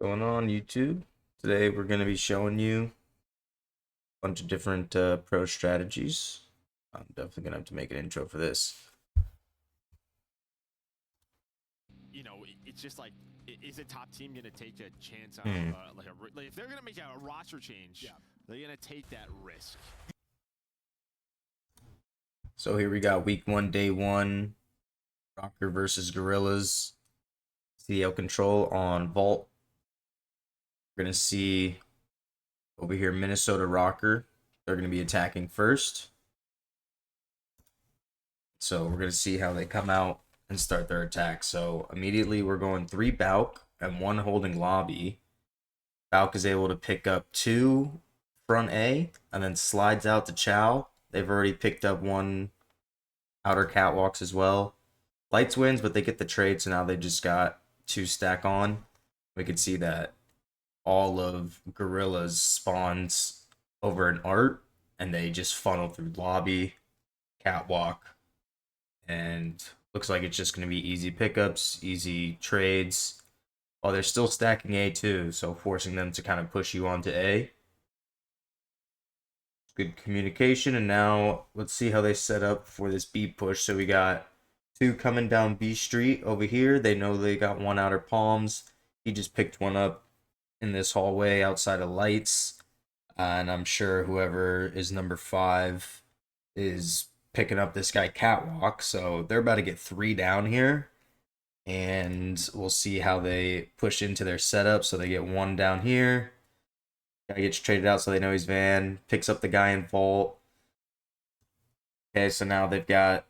Going on YouTube? Today we're going to be showing you a bunch of different pro strategies. I'm definitely going to have to make an intro for this. It's just like, is a top team going to take a chance on, Hmm. like if they're going to make a roster change, they're going to take that risk. So here we got week 1, day 1, ROKKR versus Gorillas. CL control on Vault. We're going to see over here Minnesota ROKKR. They're going to be attacking first. So we're going to see how they come out and start their attack. So immediately we're going 3 Bauk and 1 holding lobby. Bauk is able to pick up 2 front A and then slides out to Chow. They've already picked up 1 outer catwalks as well. Lights wins, but they get the trade, so now they just got 2 stack on. We can see that all of Gorillas spawns over an art, and they just funnel through lobby, catwalk, and looks like it's just going to be easy pickups, easy trades, while they're still stacking A too, so forcing them to kind of push you onto A. Good communication, and now let's see how they set up for this B push. So we got 2 coming down B Street over here. They know they got 1 outer palms. He just picked 1 up in this hallway outside of lights. And I'm sure whoever is number 5 is picking up this guy catwalk. So they're about to get 3 down here. And we'll see how they push into their setup. So they get 1 down here. Guy gets traded out so they know he's Van. Picks up the guy in Vault. Okay, so now they've got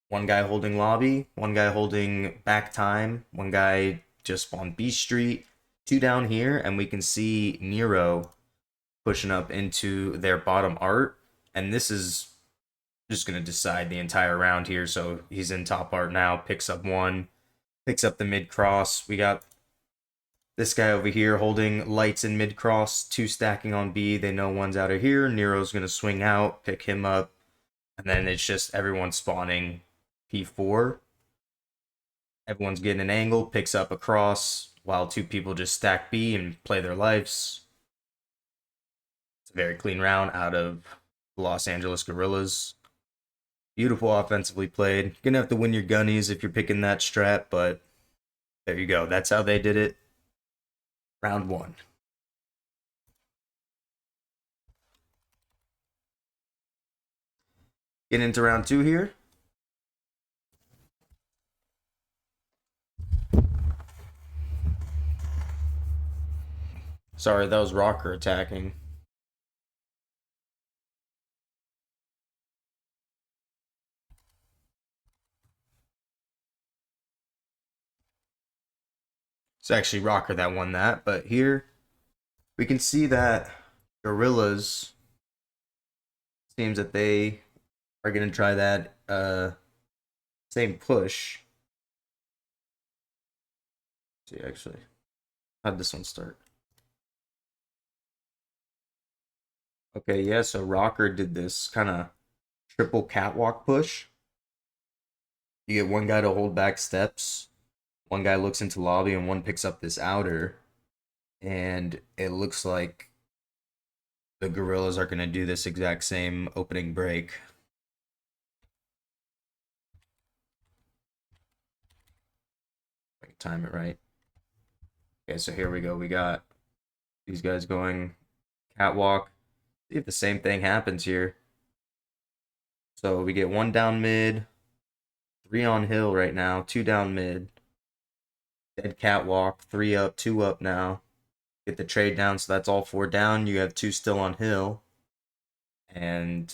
1 guy holding lobby, 1 guy holding back time, 1 guy just on B Street, 2 down here, and we can see Nero pushing up into their bottom art. And this is just going to decide the entire round here. So he's in top art now, picks up 1, picks up the mid cross. We got this guy over here holding lights in mid cross, 2 stacking on B. They know 1's out of here. Nero's going to swing out, pick him up, and then it's just everyone spawning P4. Everyone's getting an angle, picks up a cross, while 2 people just stack B and play their lives. It's a very clean round out of the Los Angeles Gorillas. Beautiful offensively played. You're gonna have to win your gunnies if you're picking that strat, but there you go. That's how they did it. Round 1. Getting into round 2 here. Sorry, that was ROKKR attacking. It's actually ROKKR that won that, but here we can see that Gorillas seems that they are going to try that same push. Let's see, actually, how did this one start? Okay, yeah, so ROKKR did this kind of triple catwalk push. You get 1 guy to hold back steps, 1 guy looks into lobby, and 1 picks up this outer. And it looks like the Gorillas are going to do this exact same opening break. If I can time it right. Okay, so here we go. We got these guys going catwalk. See if the same thing happens here. So we get 1 down mid, 3 on hill right now, 2 down mid. Dead catwalk, 3 up, 2 up now. Get the trade down, so that's all 4 down. You have 2 still on hill. And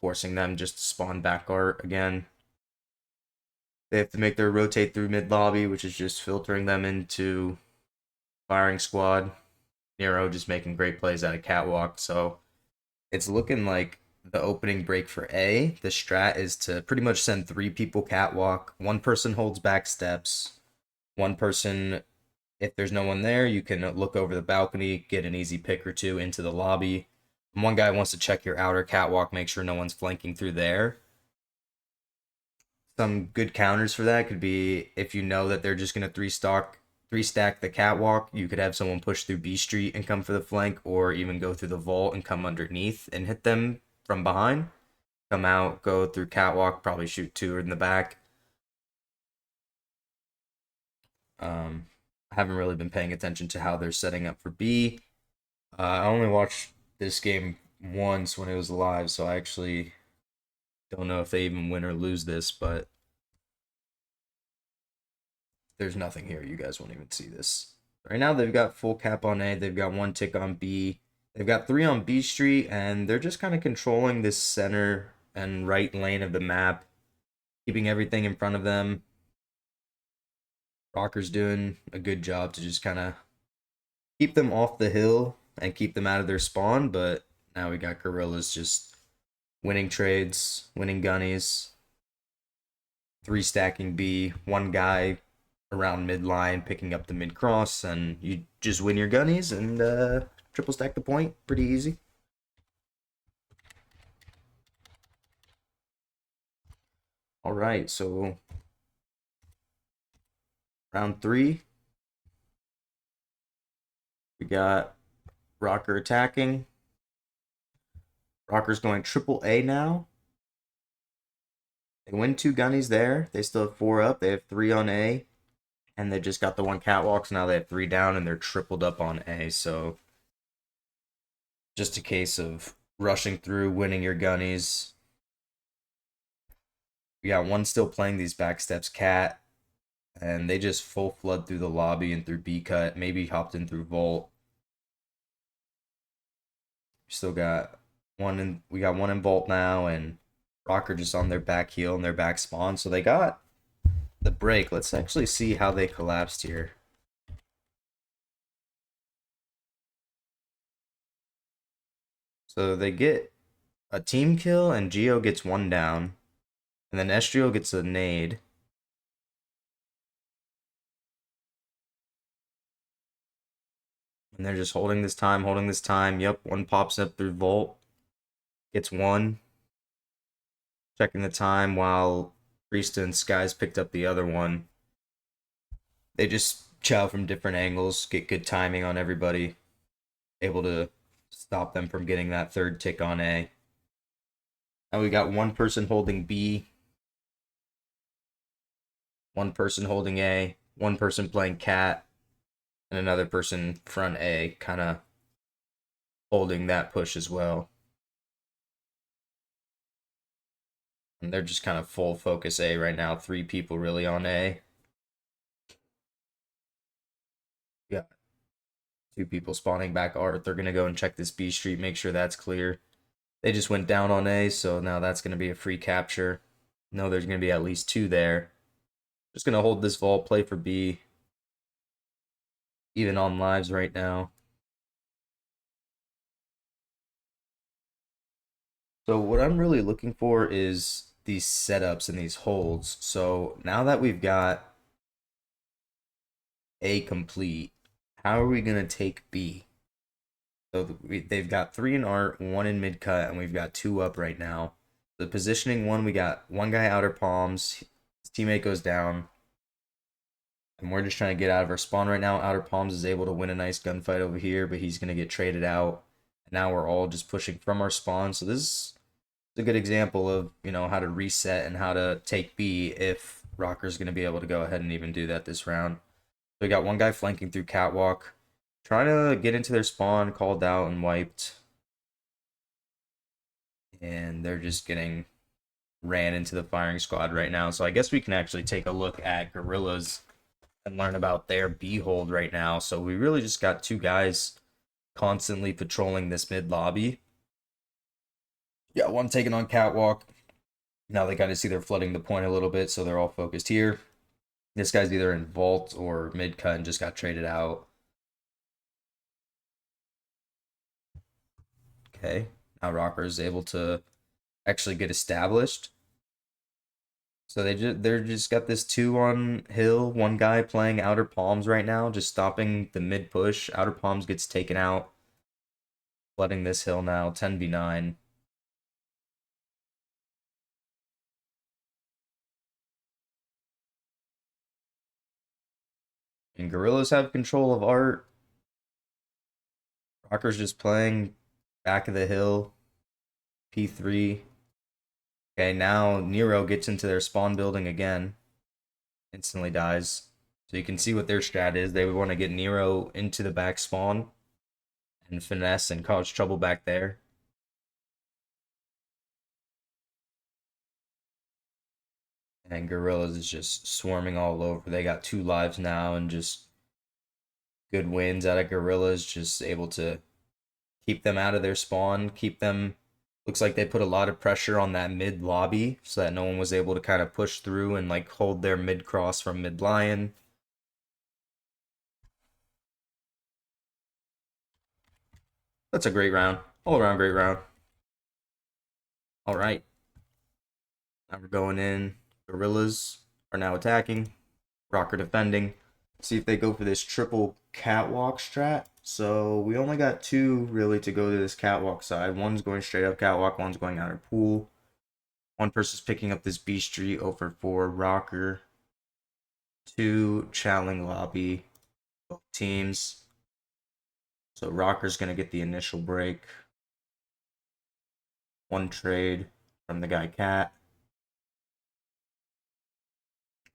forcing them just to spawn back art again. They have to make their rotate through mid lobby, which is just filtering them into firing squad. Nero just making great plays out of catwalk. So it's looking like the opening break for A. The strat is to pretty much send 3 people catwalk. 1 person holds back steps. 1 person, if there's no one there, you can look over the balcony, get an easy pick or 2 into the lobby. 1 guy wants to check your outer catwalk, make sure no one's flanking through there. Some good counters for that could be if you know that they're just going to 3 stock three stack the catwalk, you could have someone push through B Street and come for the flank, or even go through the vault and come underneath and hit them from behind. Come out, go through catwalk, probably shoot two in the back. I haven't really been paying attention to how they're setting up for B. I only watched this game once when it was live, so I actually don't know if they even win or lose this, but there's nothing here. You guys won't even see this. Right now, they've got full cap on A. They've got one tick on B. They've got three on B Street, and they're just kind of controlling this center and right lane of the map, keeping everything in front of them. ROKKR's doing a good job to just kind of keep them off the hill and keep them out of their spawn, but now we got Gorillas just winning trades, winning gunnies, three stacking B, one guy around midline picking up the mid cross, and you just win your gunnies and triple stack the point. Pretty easy. All right, so round 3, we got ROKKR attacking. ROKKR's going triple A now. They win 2 gunnies there. They still have 4 up. They have 3 on A. And they just got the one catwalk, so now they have 3 down, and they're tripled up on A. So just a case of rushing through, winning your gunnies. We got one still playing these backsteps, Cat. And they just full flood through the lobby and through B cut. Maybe hopped in through Vault. We still got one in. We got one in Vault now, and ROKKR just on their back heel and their back spawn. So they got the break. Let's actually see how they collapsed here. So they get a team kill, and Geo gets one down, and then Estrio gets a nade. And they're just holding this time, holding this time. Yep, one pops up through Vault. Gets one. Checking the time while Priest and Skies picked up the other one. They just chow from different angles, get good timing on everybody. Able to stop them from getting that third tick on A. Now we got one person holding B. One person holding A. One person playing Cat. And another person front A, kind of holding that push as well. And they're just kind of full focus A right now. 3 people really on A. Yeah. 2 people spawning back Art. They're going to go and check this B Street, make sure that's clear. They just went down on A, so now that's going to be a free capture. No, there's going to be at least 2 there. Just going to hold this vault, play for B. Even on lives right now. So what I'm really looking for is these setups and these holds. So now that we've got A complete, how are we going to take B? So they've got 3 in art, 1 in mid cut, and we've got 2 up right now. The positioning one, we got one guy outer palms. His teammate goes down. And we're just trying to get out of our spawn right now. Outer palms is able to win a nice gunfight over here, but he's going to get traded out. And now we're all just pushing from our spawn. So this is a good example of, how to reset and how to take B if ROKKR's going to be able to go ahead and even do that this round. So we got one guy flanking through catwalk, trying to get into their spawn, called out and wiped. And they're just getting ran into the firing squad right now. So I guess we can actually take a look at Gorillas and learn about their B hold right now. So we really just got 2 guys constantly patrolling this mid lobby. Yeah, one taking on catwalk. Now they kind of see they're flooding the point a little bit, so they're all focused here. This guy's either in vault or mid cut and just got traded out. Okay, now ROKKR is able to actually get established. So they're just got this 2 on hill. One guy playing outer palms right now, just stopping the mid push. Outer palms gets taken out. Flooding this hill now, 10v9. And Gorillas have control of art. ROKKR's just playing back of the hill. P3. Okay, now Nero gets into their spawn building again. Instantly dies. So you can see what their strat is. They would want to get Nero into the back spawn and finesse and cause trouble back there. And Gorillas is just swarming all over. They got 2 lives now and just good wins out of Gorillas. Just able to keep them out of their spawn, keep them. Looks like they put a lot of pressure on that mid lobby so that no one was able to kind of push through and like hold their mid cross from mid lion. That's a great round. All around great round. All right. Now we're going in. Gorillas are now attacking. ROKKR defending. See if they go for this triple catwalk strat. So we only got 2 really to go to this catwalk side. One's going straight up catwalk, one's going outer pool. One person's picking up this B Street over for ROKKR. 2 Challenge lobby. Both teams. So ROKKR's going to get the initial break. 1 trade from the guy Cat.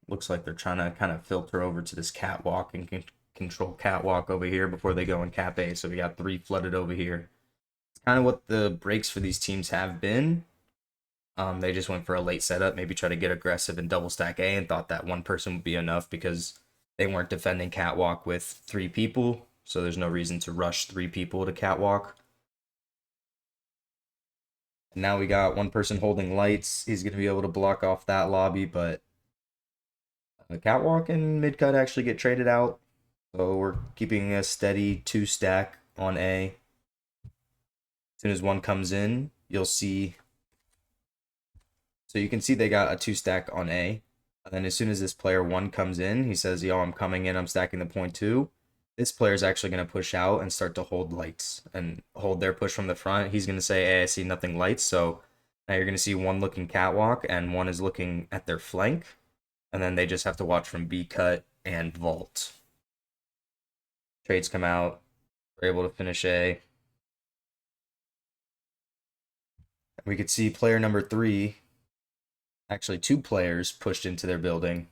Looks like they're trying to kind of filter over to this catwalk and control catwalk over here before they go in cap A. So we got 3 flooded over here. It's kind of what the breaks for these teams have been. They just went for a late setup, maybe try to get aggressive and double stack A and thought that 1 person would be enough because they weren't defending catwalk with 3 people. So there's no reason to rush 3 people to catwalk. And now we got 1 person holding lights. He's going to be able to block off that lobby, but the catwalk and mid cut actually get traded out. So we're keeping a steady 2 stack on A. As soon as one comes in, you'll see. So you can see they got a 2 stack on A. And then as soon as this player 1 comes in, he says, yo, I'm coming in, I'm stacking the point 2. This player is actually going to push out and start to hold lights and hold their push from the front. He's going to say, hey, I see nothing lights. So now you're going to see 1 looking catwalk and 1 is looking at their flank. And then they just have to watch from B cut and vault. Trades come out. We're able to finish A. We could see player number 3, actually 2 players pushed into their building.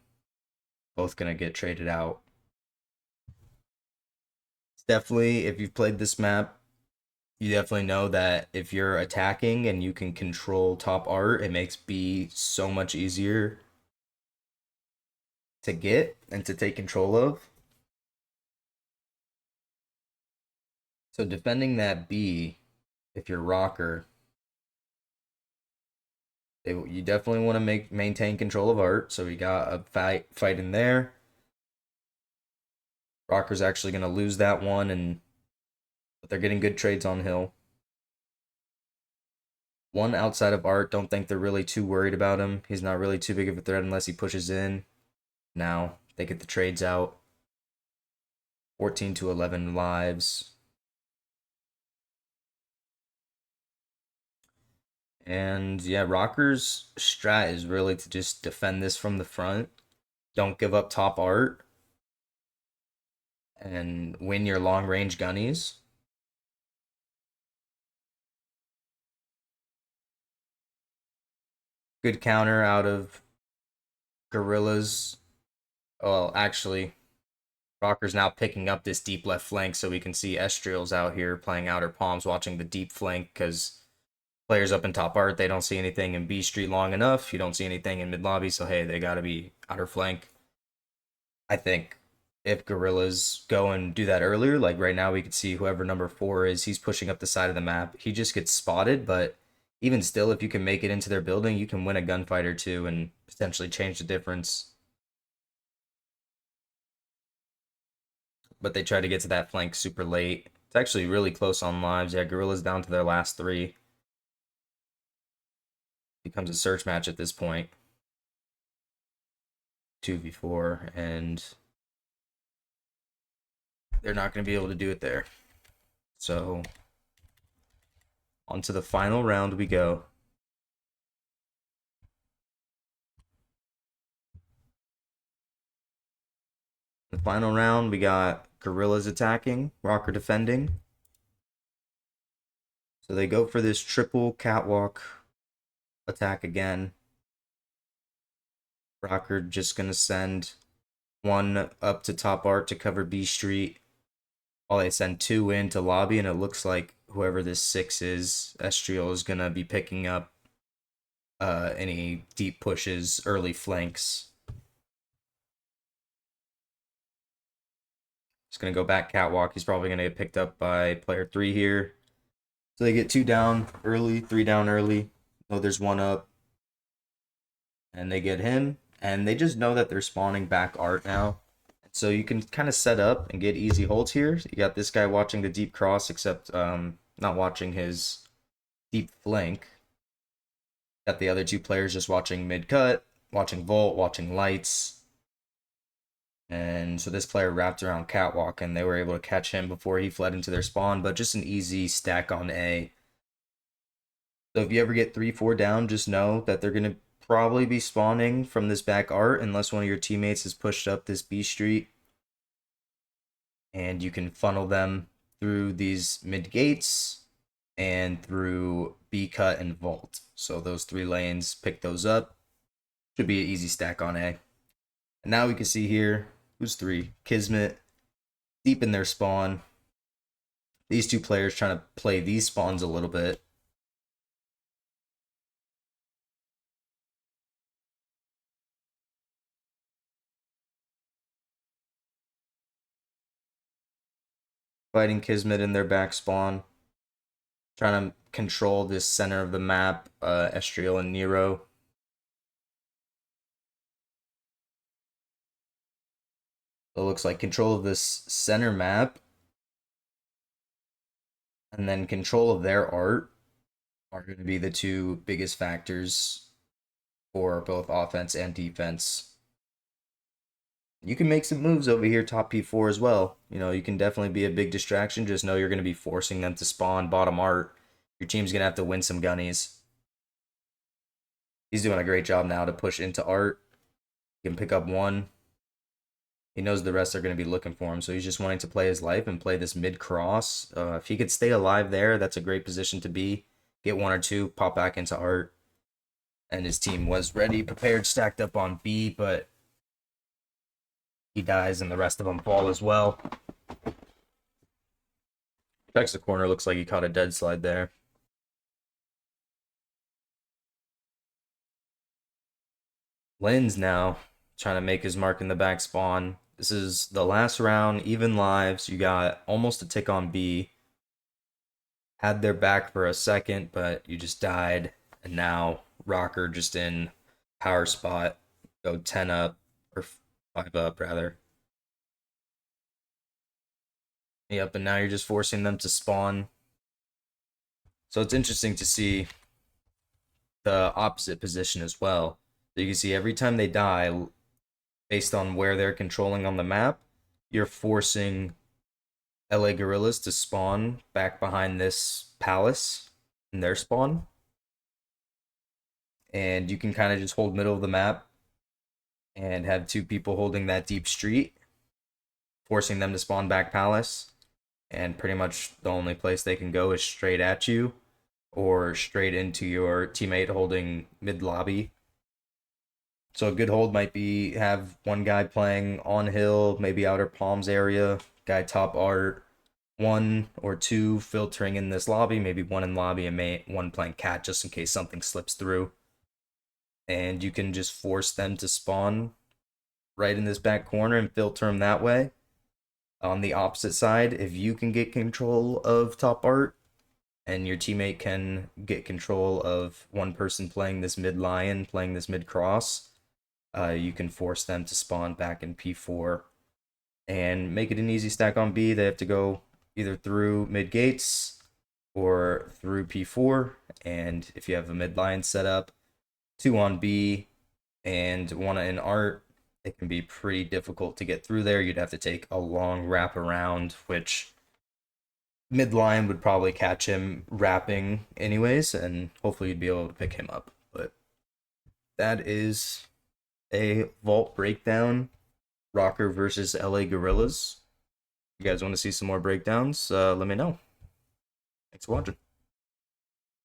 Both going to get traded out. It's definitely, if you've played this map, you definitely know that if you're attacking and you can control top art, it makes B so much easier to get and to take control of. So defending that B, if you're ROKKR, you definitely want to maintain control of art. So we got a fight in there. ROKKR's actually going to lose that one, but they're getting good trades on hill. 1 outside of art, don't think they're really too worried about him. He's not really too big of a threat unless he pushes in. Now they get the trades out. 14 to 11 lives. And yeah, ROKKR's strat is really to just defend this from the front. Don't give up top art. And win your long range gunnies. Good counter out of Gorillas. Well, actually, ROKKR's now picking up this deep left flank, so we can see Estriel's out here playing outer palms, watching the deep flank, because players up in top art, they don't see anything in B Street long enough. You don't see anything in mid lobby, so hey, they got to be outer flank. I think if Gorillas go and do that earlier, like right now we could see whoever number 4 is, he's pushing up the side of the map. He just gets spotted, but even still, if you can make it into their building, you can win a gunfight or 2 and potentially change the difference. But they try to get to that flank super late. It's actually really close on lives. Yeah, Gorillas down to their last 3. Becomes a search match at this point. 2v4, and they're not going to be able to do it there. So, on to the final round we go. The final round, we got Gorillas attacking, ROKKR defending. So they go for this triple catwalk attack again. ROKKR just going to send one up to top art to cover B Street, while they send two into lobby, and it looks like whoever this 6 is, Estriel, is going to be picking up any deep pushes, early flanks. He's going to go back catwalk. He's probably going to get picked up by player 3 here. So they get 2 down early, 3 down early. Oh, there's 1 up. And they get him. And they just know that they're spawning back art now. So you can kind of set up and get easy holds here. You got this guy watching the deep cross, except not watching his deep flank. Got the other 2 players just watching mid cut, watching vault, watching lights. And so this player wrapped around catwalk, and they were able to catch him before he fled into their spawn, but just an easy stack on A. So if you ever get 3-4 down, just know that they're going to probably be spawning from this back art unless one of your teammates has pushed up this B street. And you can funnel them through these mid gates and through B cut and vault. So those 3 lanes, pick those up. Should be an easy stack on A. And now we can see here, who's 3? Kismet, deep in their spawn. These 2 players trying to play these spawns a little bit. Fighting Kismet in their back spawn. Trying to control this center of the map, Estriel and Nero. So it looks like control of this center map and then control of their art are going to be the 2 biggest factors for both offense and defense. You can make some moves over here, top P4 as well. You know, you can definitely be a big distraction. Just know you're going to be forcing them to spawn bottom art. Your team's going to have to win some gunnies. He's doing a great job now to push into art. He can pick up 1. He knows the rest are going to be looking for him, so he's just wanting to play his life and play this mid-cross. If he could stay alive there, that's a great position to be. Get 1 or 2, pop back into art. And his team was ready, prepared, stacked up on B, but he dies and the rest of them fall as well. Checks the corner, looks like he caught a dead slide there. Lynn's now trying to make his mark in the back spawn. This is the last round, even lives. You got almost a tick on B. Had their back for a second, but you just died. And now ROKKR just in power spot. Go 10 up, or 5 up rather. Yep, and now you're just forcing them to spawn. So it's interesting to see the opposite position as well. So you can see every time they die, based on where they're controlling on the map, you're forcing LA Gorillas to spawn back behind this palace in their spawn. And you can kind of just hold middle of the map and have 2 people holding that deep street, forcing them to spawn back palace. And pretty much the only place they can go is straight at you or straight into your teammate holding mid lobby. So a good hold might be have 1 guy playing on hill, maybe outer palms area, guy top art, 1 or 2 filtering in this lobby, maybe 1 in lobby and 1 playing cat just in case something slips through. And you can just force them to spawn right in this back corner and filter them that way. On the opposite side, if you can get control of top art and your teammate can get control of 1 person playing this mid lion, playing this mid cross, you can force them to spawn back in P4 and make it an easy stack on B. They have to go either through mid gates or through P4. And if you have a mid lion set up, 2 on B and 1 in art, it can be pretty difficult to get through there. You'd have to take a long wrap around, which mid line would probably catch him wrapping anyways, and hopefully you'd be able to pick him up. But that is a vault breakdown ROKKR versus LA Gorillas. You guys want to see some more breakdowns? Let me know. Thanks for watching.